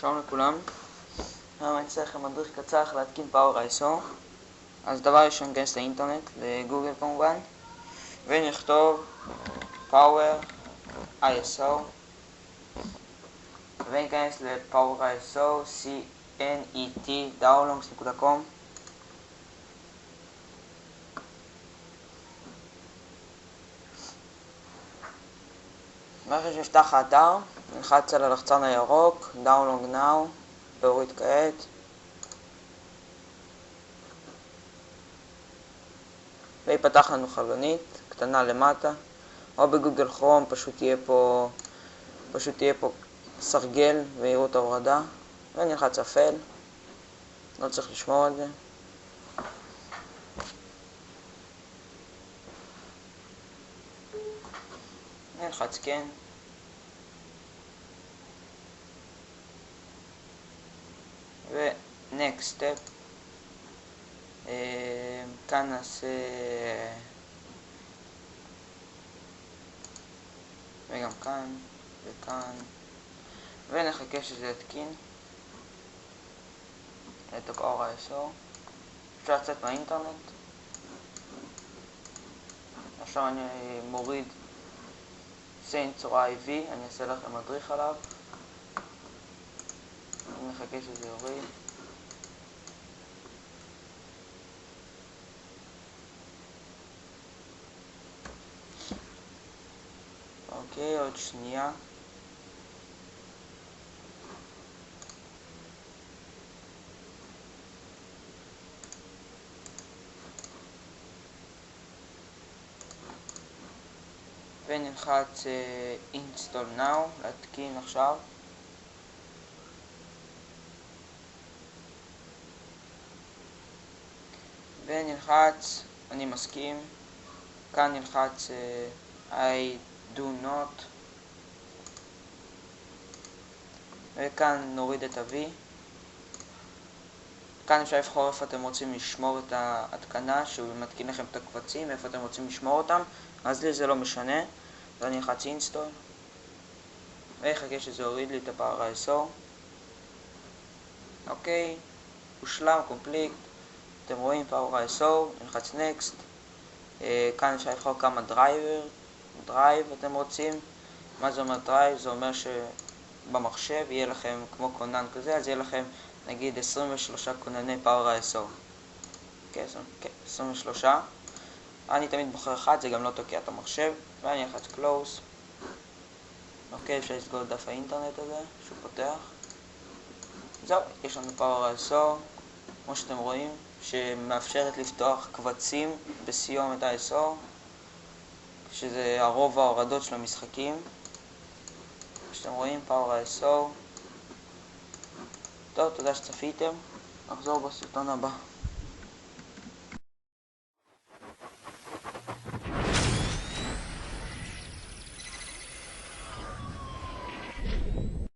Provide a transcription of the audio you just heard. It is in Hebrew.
שלום לכולם. היום אני אצא לכם מדריך קצר איך להתקין PowerISO. אז דבר ראשון ניכנס לאינטרנט, לגוגל כמובן, ונכתוב PowerISO, וניכנס ל-PowerISO, CNET, downloads.com. ואחרי שנפתח האתר, נלחץ על הלחצן הירוק, Download Now, להוריד כעת. ויפתח לנו חלונית קטנה למטה, או בגוגל כרום פשוט יהיה פה סרגל ויראו את ההורדה, ונלחץ אפל, לא צריך לשמור על זה. נלחץ כן. ו-next step, כאן נעשה, וגם כאן, וכאן, ונחכה שזה יתקין את ה-PowerISO. אפשר לצאת מהאינטרנט. עכשיו אני מוריד סנסור IV, אני אעשה לכם מדריך עליו. נחכה שזה יוריד. אוקיי, עוד שנייה. ונלחץ install now, להתקין עכשיו. ונלחץ אני מסכים. כאן נלחץ I do not, וכאן נוריד את ה-V. כאן אפשר לבחור איפה אתם רוצים לשמור את ההתקנה, שהוא מתקין לכם את הקבצים, איפה אתם רוצים לשמור אותם. אז לי זה לא משנה, ואני אלחץ install, ויחכה שזה יוריד לי את ה-PowerISO. אוקיי, הושלם, complete. אתם רואים PowerISO, נלחץ next. כאן אפשר לבחור כמה drive אתם רוצים. מה זה אומר drive? זה אומר שבמחשב יהיה לכם כמו כונן כזה, אז יהיה לכם נגיד 23 כונני PowerISO. אוקיי, 23. אני תמיד בוחר אחד, זה גם לא תוקע את המחשב, ואני אלחץ close. אוקיי, אפשר לסגור את דף האינטרנט הזה שהוא פותח. זהו, יש לנו PowerISO, כמו שאתם רואים, שמאפשרת לפתוח קבצים בסיומת ISO, שזה הרוב ההורדות של המשחקים. שאתם רואים PowerISO. טוב, תודה שצפיתם, נחזור בסרטון הבא.